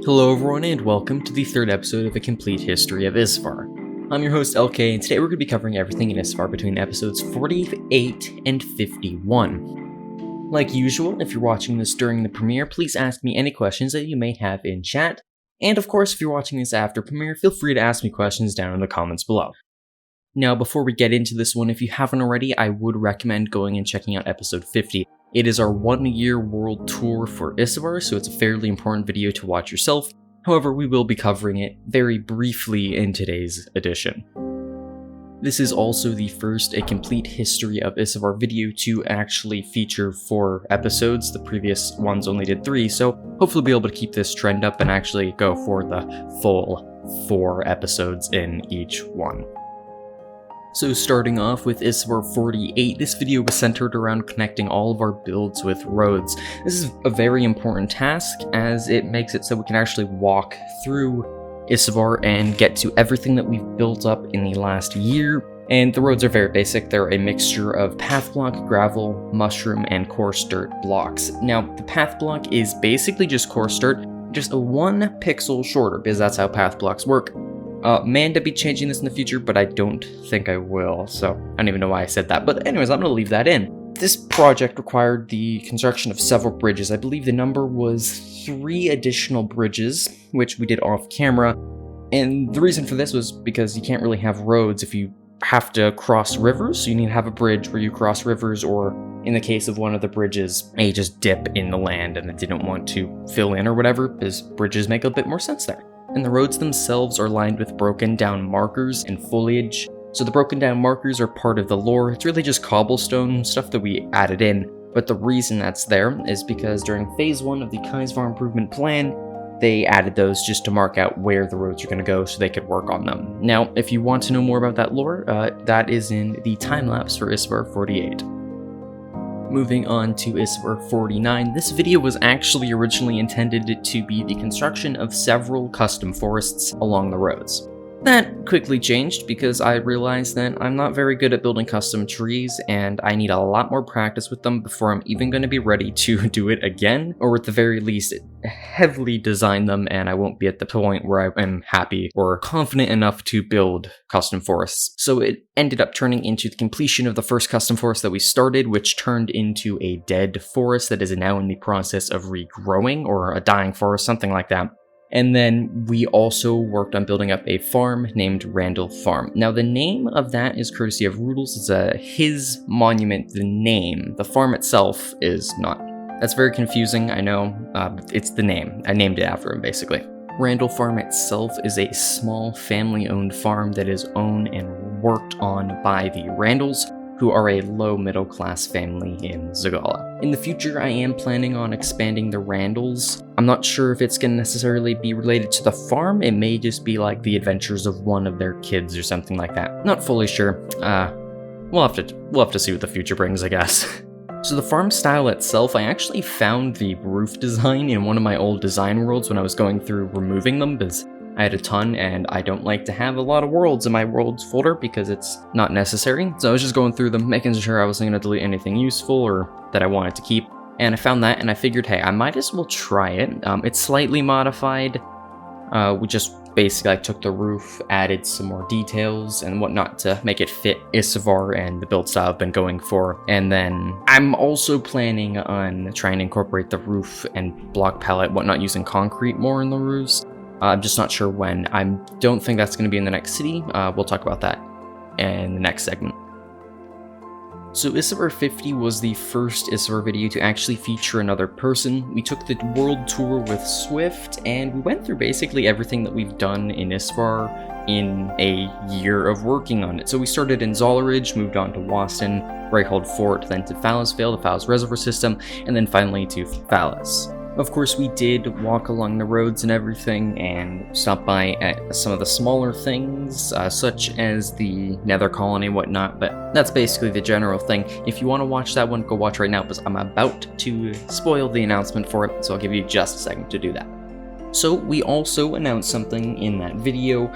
Hello everyone and welcome to the third episode of A Complete History of Isavar. I'm your host elkayy, and today we're going to be covering everything in Isavar between episodes 48 and 51. Like usual, if you're watching this during the premiere, please ask me any questions that you may have in chat, and of course if you're watching this after premiere, feel free to ask me questions down in the comments below. Now before we get into this one, if you haven't already, I would recommend going and checking out episode 50. It is our 1-year world tour for Isavar, so it's a fairly important video to watch yourself. However, we will be covering it very briefly in today's edition. This is also the first A Complete History of Isavar video to actually feature 4 episodes. The previous ones only did 3, so hopefully we'll be able to keep this trend up and actually go for the full 4 episodes in each one. So starting off with Isavar 48, this video was centered around connecting all of our builds with roads. This is a very important task as it makes it so we can actually walk through Isavar and get to everything that we've built up in the last year. And the roads are very basic. They're a mixture of path block, gravel, mushroom, and coarse dirt blocks. Now, the path block is basically just coarse dirt, just a 1 pixel shorter, because that's how path blocks work. May end up be changing this in the future, but I don't think I will, so I don't even know why I said that. But anyways, I'm going to leave that in. This project required the construction of several bridges. I believe the number was 3 additional bridges, which we did off camera. And the reason for this was because you can't really have roads if you have to cross rivers. So you need to have a bridge where you cross rivers, or in the case of one of the bridges, a just dip in the land and it didn't want to fill in or whatever, because bridges make a bit more sense there. And the roads themselves are lined with broken down markers and foliage. So the broken down markers are part of the lore. It's really just cobblestone stuff that we added in. But the reason that's there is because during phase 1 of the Isavar improvement plan, they added those just to mark out where the roads are going to go so they could work on them. Now, if you want to know more about that lore, that is in the time-lapse for Isavar 48. Moving on to Isavar 49, this video was actually originally intended to be the construction of several custom forests along the roads. That quickly changed because I realized that I'm not very good at building custom trees and I need a lot more practice with them before I'm even going to be ready to do it again, or at the very least heavily design them, and I won't be at the point where I am happy or confident enough to build custom forests. So it ended up turning into the completion of the first custom forest that we started, which turned into a dead forest that is now in the process of regrowing, or a dying forest, something like that. And then we also worked on building up a farm named Randall Farm. Now the name of that is courtesy of Roodles. It's his monument, the name. The farm itself is not. That's very confusing, I know. It's the name. I named it after him, basically. Randall Farm itself is a small family-owned farm that is owned and worked on by the Randalls, who are a low middle class family in Zagala. In the future, I am planning on expanding the Randalls. I'm not sure if it's going to necessarily be related to the farm. It may just be like the adventures of one of their kids or something like that. Not fully sure. We'll have to see what the future brings, I guess. So the farm style itself, I actually found the roof design in one of my old design worlds when I was going through removing them, because I had a ton, and I don't like to have a lot of worlds in my worlds folder because it's not necessary. So I was just going through them, making sure I wasn't going to delete anything useful or that I wanted to keep. And I found that, and I figured, hey, I might as well try it. It's slightly modified. We just basically took the roof, added some more details and whatnot to make it fit Isavar and the build style I've been going for. And then I'm also planning on trying to incorporate the roof and block palette, whatnot, using concrete more in the roofs. I'm just not sure when. I don't think that's going to be in the next city. We'll talk about that in the next segment. So Isavar 50 was the first Isavar video to actually feature another person. We took the world tour with Swift, and we went through basically everything that we've done in Isavar in a year of working on it. So we started in Zollridge, moved on to Vasten, Reihold Fort, then to Fallisvale, the Fallis Reservoir System, and then finally to Fallis. Of course, we did walk along the roads and everything and stop by at some of the smaller things, such as the Nether Colony and whatnot, but that's basically the general thing. If you want to watch that one, go watch right now, because I'm about to spoil the announcement for it, so I'll give you just a second to do that. So we also announced something in that video,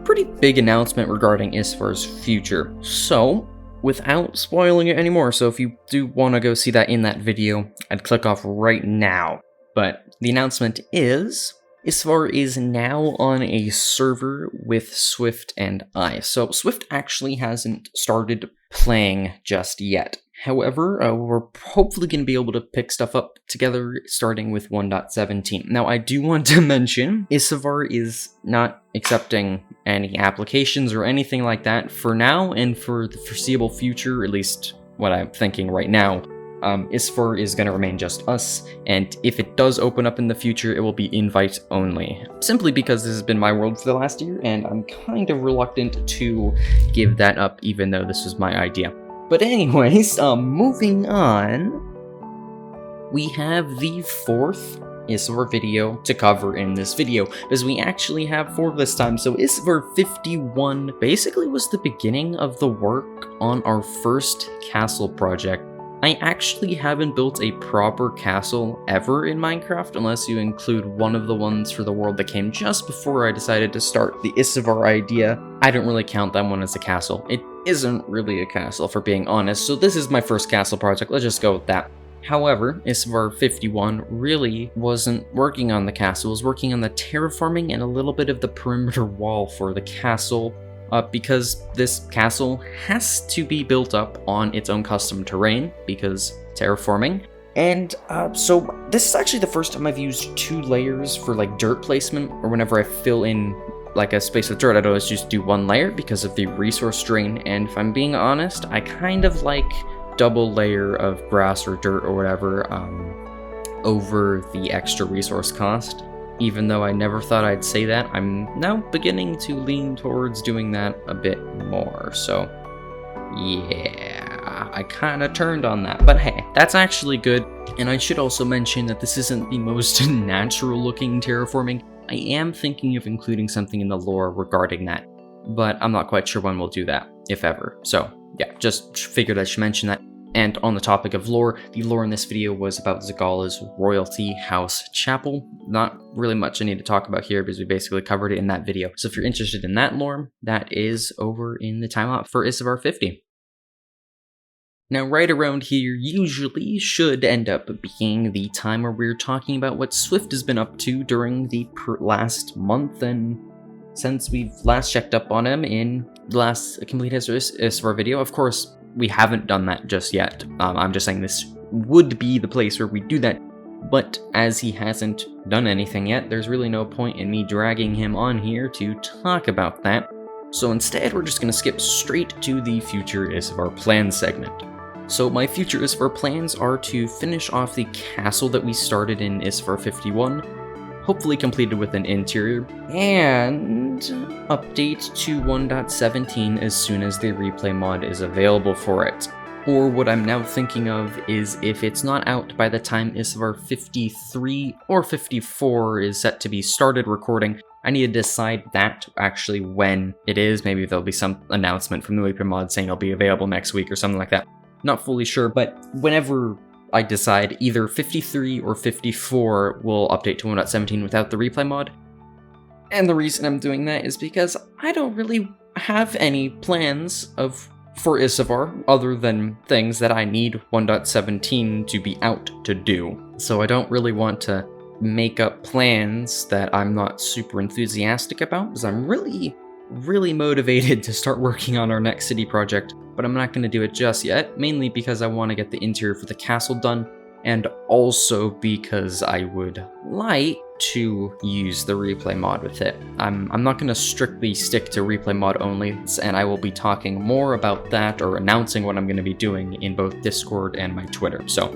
pretty big announcement regarding Isavar's future. So without spoiling it anymore, so if you do want to go see that in that video, I'd click off right now. But the announcement is Isavar is now on a server with Swift and I. So Swift actually hasn't started playing just yet. However, we're hopefully going to be able to pick stuff up together starting with 1.17. Now, I do want to mention, Isavar is not accepting any applications or anything like that for now, and for the foreseeable future, at least what I'm thinking right now. Isavar is going to remain just us, and if it does open up in the future, it will be invite only. Simply because this has been my world for the last year, and I'm kind of reluctant to give that up, even though this was my idea. But anyways, moving on, we have the 4th Isavar video to cover in this video, because we actually have 4 this time. So Isavar 51 basically was the beginning of the work on our first castle project. I actually haven't built a proper castle ever in Minecraft, unless you include one of the ones for the world that came just before I decided to start the Isavar idea. I don't really count that one as a castle. It isn't really a castle, for being honest, so this is my first castle project, let's just go with that. However, Isavar 51 really wasn't working on the castle, it was working on the terraforming and a little bit of the perimeter wall for the castle, because this castle has to be built up on its own custom terrain, because terraforming. And so this is actually the first time I've used 2 layers for like dirt placement, or whenever I fill in like a space with dirt, I'd always just do 1 layer because of the resource drain, and if I'm being honest, I kind of like double layer of grass or dirt or whatever over the extra resource cost. Even though I never thought I'd say that, I'm now beginning to lean towards doing that a bit more, so yeah, I kinda turned on that, but hey, that's actually good. And I should also mention that this isn't the most natural looking terraforming. I am thinking of including something in the lore regarding that, but I'm not quite sure when we'll do that, if ever. So yeah, just figured I should mention that. And on the topic of lore, the lore in this video was about Zagala's Royalty House Chapel. Not really much I need to talk about here because we basically covered it in that video. So if you're interested in that lore, that is over in the timelapse for Isavar 50. Now, right around here usually should end up being the time where we're talking about what Swift has been up to during the last month, and since we've last checked up on him in the last Complete History of Isavar video. Of course, we haven't done that just yet. I'm just saying this would be the place where we do that, but as he hasn't done anything yet, there's really no point in me dragging him on here to talk about that. So instead, we're just going to skip straight to the Future Isavar Plans segment. So my Future Isavar plans are to finish off the castle that we started in Isavar 51, hopefully completed with an interior, and update to 1.17 as soon as the replay mod is available for it. Or what I'm now thinking of is if it's not out by the time Isavar 53 or 54 is set to be started recording, I need to decide that actually when it is. Maybe there'll be some announcement from the replay mod saying it'll be available next week or something like that. Not fully sure, but whenever I decide either 53 or 54 will update to 1.17 without the replay mod. And the reason I'm doing that is because I don't really have any plans for Isavar other than things that I need 1.17 to be out to do. So I don't really want to make up plans that I'm not super enthusiastic about, because I'm really motivated to start working on our next city project, but I'm not going to do it just yet, mainly because I want to get the interior for the castle done, and also because I would like to use the replay mod with it. I'm not going to strictly stick to replay mod only, and I will be talking more about that or announcing what I'm going to be doing in both Discord and my Twitter, so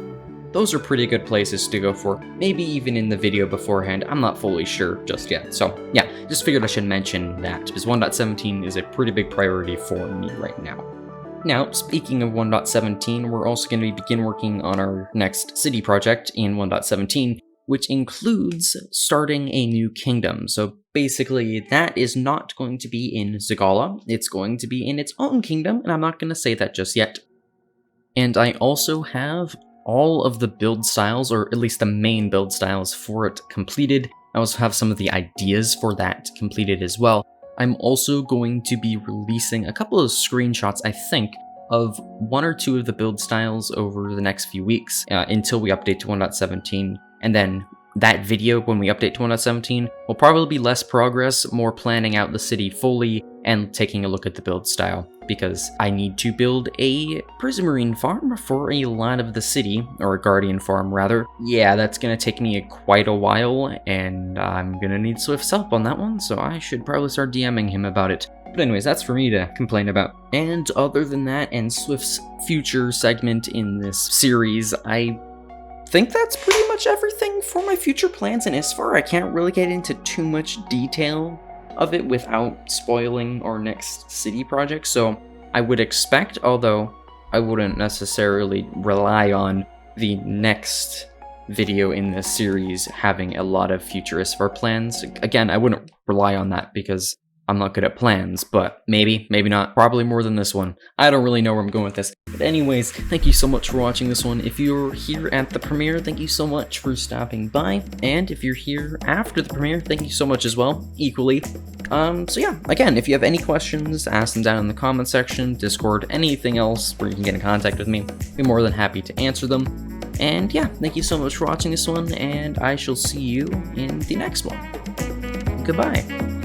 those are pretty good places to go for, maybe even in the video beforehand. I'm not fully sure just yet. So yeah, just figured I should mention that, because 1.17 is a pretty big priority for me right now. Now, speaking of 1.17, we're also going to begin working on our next city project in 1.17, which includes starting a new kingdom. So basically, that is not going to be in Zagala, it's going to be in its own kingdom, and I'm not going to say that just yet. And I also have all of the build styles, or at least the main build styles for it completed. I also have some of the ideas for that completed as well. I'm also going to be releasing a couple of screenshots, I think, of 1 or 2 of the build styles over the next few weeks until we update to 1.17, and then that video when we update to 1.17 will probably be less progress, more planning out the city fully, and taking a look at the build style, because I need to build a prismarine farm for a lot of the city, or a guardian farm rather. Yeah, that's gonna take me quite a while, and I'm gonna need Swift's help on that one, so I should probably start DMing him about it. But anyways, that's for me to complain about. And other than that, and Swift's future segment in this series, I think that's pretty much everything for my future plans in Isfar. I can't really get into too much detail of it without spoiling our next city project, so I would expect, although I wouldn't necessarily rely on the next video in this series having a lot of future Isfar plans. Again, I wouldn't rely on that because I'm not good at plans, but maybe, maybe not. Probably more than this one. I don't really know where I'm going with this. But anyways, thank you so much for watching this one. If you're here at the premiere, thank you so much for stopping by. And if you're here after the premiere, thank you so much as well, equally. So yeah, again, if you have any questions, ask them down in the comment section, Discord, anything else where you can get in contact with me. I'd be more than happy to answer them. And yeah, thank you so much for watching this one, and I shall see you in the next one. Goodbye.